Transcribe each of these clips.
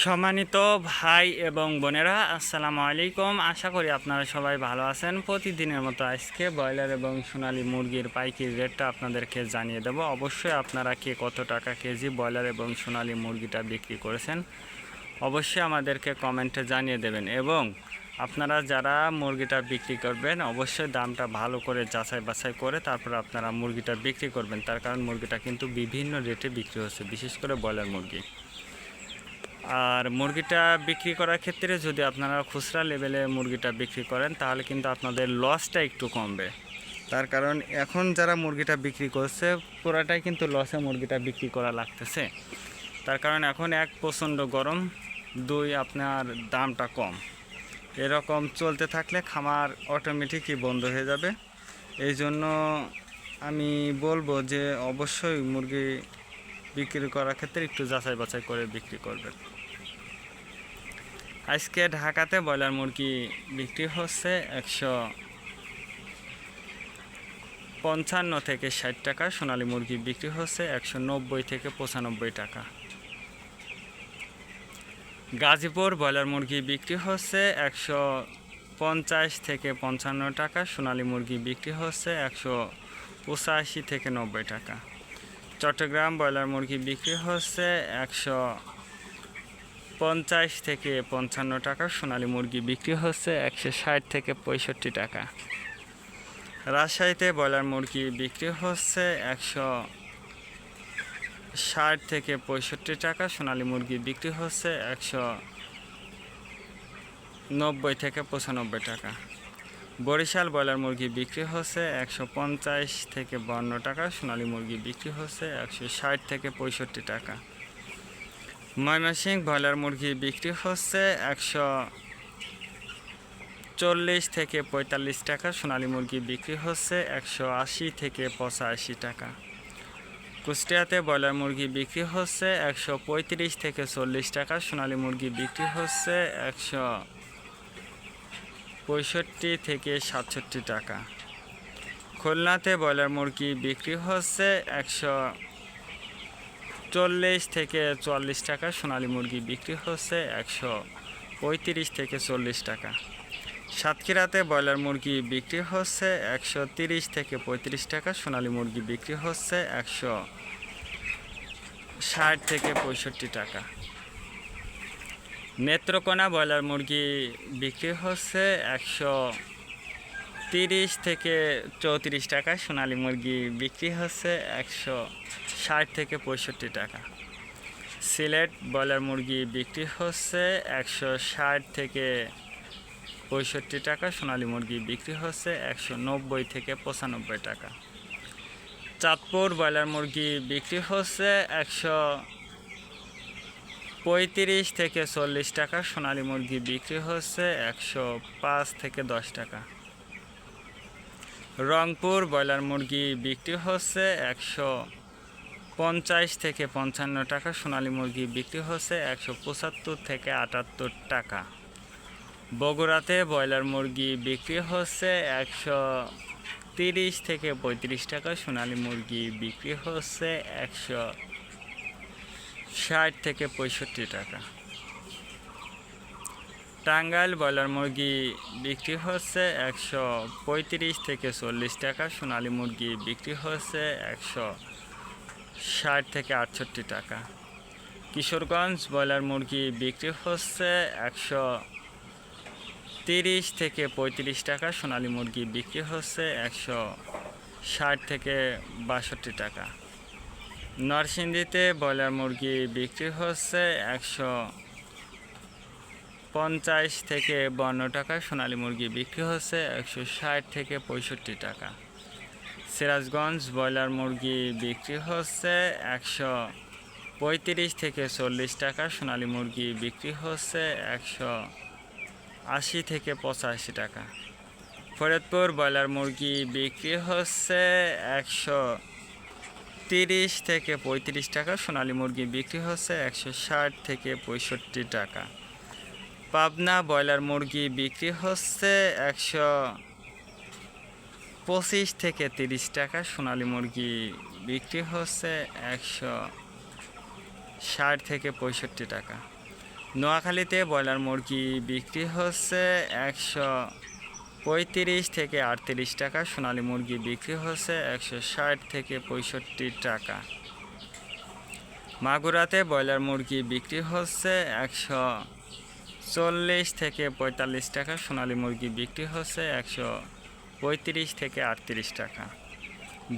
সম্মানিত ভাই এবং বোনেরা, আসসালামু আলাইকুম। আশা করি আপনারা সবাই ভালো আছেন। প্রতিদিনের মতো আজকে ব্রয়লার এবং সোনালী মুরগির পাইকারি রেটটা আপনাদেরকে জানিয়ে দেব। অবশ্যই আপনারা কে কত টাকা কেজি ব্রয়লার এবং সোনালী মুরগিটা বিক্রি করেছেন অবশ্যই আমাদেরকে কমেন্টে জানিয়ে দেবেন, এবং আপনারা যারা মুরগিটা বিক্রি করবেন অবশ্যই দামটা ভালো করে যাচাই বাছাই করে তারপর আপনারা মুরগিটা বিক্রি করবেন। তার কারণ মুরগিটা কিন্তু বিভিন্ন রেটে বিক্রি হচ্ছে, বিশেষ করে ব্রয়লার মুরগি। আর মুরগিটা বিক্রি করার ক্ষেত্রে যদি আপনারা খুচরা লেভেলে মুরগিটা বিক্রি করেন তাহলে কিন্তু আপনাদের লসটা একটু কমবে। তার কারণ এখন যারা মুরগিটা বিক্রি করছে পুরাটাই কিন্তু লসে মুরগিটা বিক্রি করা লাগতেছে। তার কারণ এখন এক প্রচণ্ড গরম, দুই আপনার দামটা কম। এরকম চলতে থাকলে খামার অটোমেটিকই বন্ধ হয়ে যাবে। এই জন্য আমি বলবো যে অবশ্যই মুরগি বিক্রি করার ক্ষেত্রে একটু যাচাই বাছাই করে বিক্রি করবেন। আজকে ঢাকাতে ব্রয়লার মুরগি বিক্রি হচ্ছে 155 থেকে 60 টাকা, সোনালী মুরগি বিক্রি হচ্ছে 190 থেকে 95 টাকা। গাজীপুর ব্রয়লার মুরগি বিক্রি হচ্ছে 150 থেকে 55 টাকা, সোনালী মুরগি বিক্রি হচ্ছে 185 থেকে 90 টাকা। চট্টগ্রাম ব্রয়লার মুরগি বিক্রি হচ্ছে 150 থেকে 55 টাকা, সোনালী মুরগি বিক্রি হচ্ছে 160 থেকে 65 টাকা। রাজশাহীতে ব্রয়লার মুরগি বিক্রি হচ্ছে 160 থেকে 65 টাকা, সোনালী মুরগি বিক্রি হচ্ছে 190 থেকে 95 টাকা। বরিশাল ব্রয়লার মুরগি বিক্রি হচ্ছে 150 থেকে 52 টাকা, সোনালী মুরগি বিক্রি হচ্ছে 160 থেকে 65 টাকা। ময়মনসিংহ ব্রয়লার মুরগি বিক্রি হচ্ছে 140 থেকে 45 টাকা, সোনালী মুরগি বিক্রি হচ্ছে 180 থেকে 85 টাকা। কুষ্টিয়াতে ব্রয়লার মুরগি বিক্রি হচ্ছে 135 থেকে 40 টাকা, সোনালী মুরগি বিক্রি হচ্ছে 165 থেকে 67 টাকা। খুলনাতে ব্রয়লার মুরগি বিক্রি হচ্ছে 140 থেকে 44 টাকা, সোনালী মুরগি বিক্রি হচ্ছে 135 থেকে 40 টাকা। সাতক্ষীরাতে ব্রয়লার মুরগি বিক্রি হচ্ছে 130 থেকে 35 টাকা, সোনালী মুরগি বিক্রি হচ্ছে 160 থেকে 65 টাকা। নেত্রকোনা ব্রয়লার মুরগি বিক্রি হচ্ছে 130 থেকে 34 টাকা, সোনালী মুরগি বিক্রি হচ্ছে 160 থেকে 65 টাকা। সিলেট ব্রয়লার মুরগি বিক্রি হচ্ছে 160 থেকে 65 টাকা, সোনালী মুরগি বিক্রি হচ্ছে 190 থেকে 95 টাকা। চাঁদপুর ব্রয়লার মুরগি বিক্রি হচ্ছে 135 থেকে 40 টাকা, সোনালী মুরগি বিক্রি হচ্ছে 105 থেকে 10 টাকা। রংপুর ব্রয়লার মুরগি বিক্রি হচ্ছে 150 থেকে 55 টাকা, সোনালী মুরগি বিক্রি হচ্ছে 175 থেকে 78 টাকা। বগুড়াতে ব্রয়লার মুরগি বিক্রি হচ্ছে 130 থেকে 35 টাকা, সোনালী মুরগি বিক্রি হচ্ছে 160 থেকে 65 টাকা। টাঙ্গাইল ব্রয়লার মুরগি বিক্রি হচ্ছে 135 থেকে 40 টাকা, সোনালী মুরগি বিক্রি হচ্ছে 160 থেকে 68 টাকা। কিশোরগঞ্জ ব্রয়লার মুরগি বিক্রি হচ্ছে 130 থেকে 35 টাকা, সোনালী মুরগি বিক্রি হচ্ছে 160 থেকে 62 টাকা। নরসিংদীতে ব্রয়লার মুরগি বিক্রি হচ্ছে 150 থেকে 52 টাকা, সোনালী মুরগি বিক্রি হচ্ছে 160 থেকে 65 টাকা। সিরাজগঞ্জ ব্রয়লার মুরগি বিক্রি হচ্ছে 135 থেকে 40 টাকা, সোনালী মুরগি বিক্রি হচ্ছে 180 থেকে 85 টাকা। ফরিদপুর ব্রয়লার মুরগি বিক্রি হচ্ছে 130 থেকে 35 টাকা, সোনালী মুরগি বিক্রি হচ্ছে 160 থেকে 65 টাকা। পাবনা ব্রয়লার মুরগি বিক্রি হচ্ছে 125 থেকে 30 টাকা, সোনালী মুরগি বিক্রি হচ্ছে 160 থেকে 65 টাকা। নোয়াখালীতে ব্রয়লার মুরগি বিক্রি হচ্ছে 135 থেকে 38 টাকা, সোনালী মুরগি বিক্রি হচ্ছে 160 থেকে 65 টাকা। মাগুরাতে ব্রয়লার মুরগি বিক্রি হচ্ছে 140 থেকে 45 টাকা, সোনালী মুরগি বিক্রি হচ্ছে 135 থেকে 38 টাকা।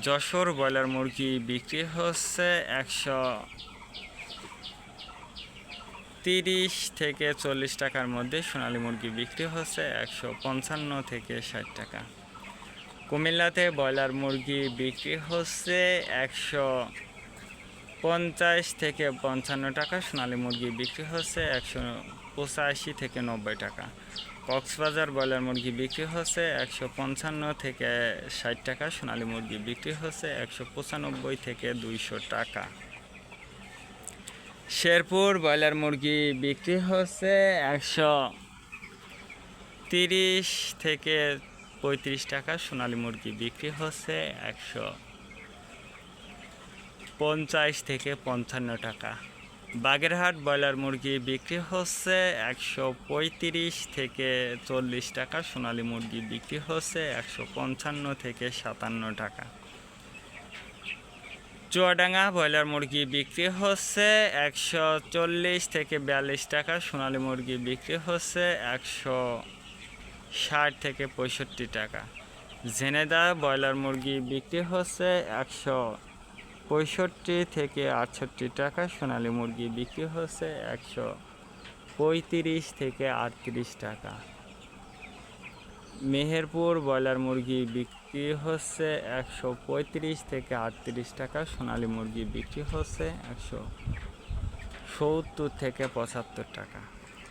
যশোর ব্রয়লার মুরগি বিক্রি হচ্ছে 130 থেকে 40 টাকার মধ্যে, সোনালী মুরগি বিক্রি হচ্ছে 155 থেকে 60 টাকা। কুমিল্লাতে ব্রয়লার মুরগি বিক্রি হচ্ছে 150 থেকে 55 টাকা, সোনালী মুরগি বিক্রি হচ্ছে 185 থেকে 90 টাকা। কক্সবাজার ব্রয়লার মুরগি বিক্রি হচ্ছে 155 থেকে 60 টাকা, সোনালী মুরগি বিক্রি হচ্ছে 195 থেকে 200 টাকা। শেরপুর ব্রয়লার মুরগি বিক্রি হচ্ছে 130 থেকে 35 টাকা, সোনালী মুরগি বিক্রি হচ্ছে 150 থেকে 55 টাকা। বাগেরহাট ব্রয়লার মুরগি বিক্রি হচ্ছে 135 থেকে 40 টাকা, সোনালী মুরগি বিক্রি হচ্ছে 155 থেকে 57 টাকা। চুয়াডাঙ্গা ব্রয়লার মুরগি বিক্রি হচ্ছে 140 থেকে 42 টাকা, সোনালী মুরগি বিক্রি হচ্ছে 160 থেকে 65 টাকা। ঝিনাইদহ ব্রয়লার মুরগি বিক্রি হচ্ছে 165 থেকে 68 টাকা, সোনালী মুরগি বিক্রি হচ্ছে 135 থেকে 38 টাকা। মেহেরপুর ব্রয়লার মুরগি বিক্রি হচ্ছে 135 থেকে 38 টাকা, সোনালী মুরগি বিক্রি হচ্ছে 170 থেকে 75 টাকা।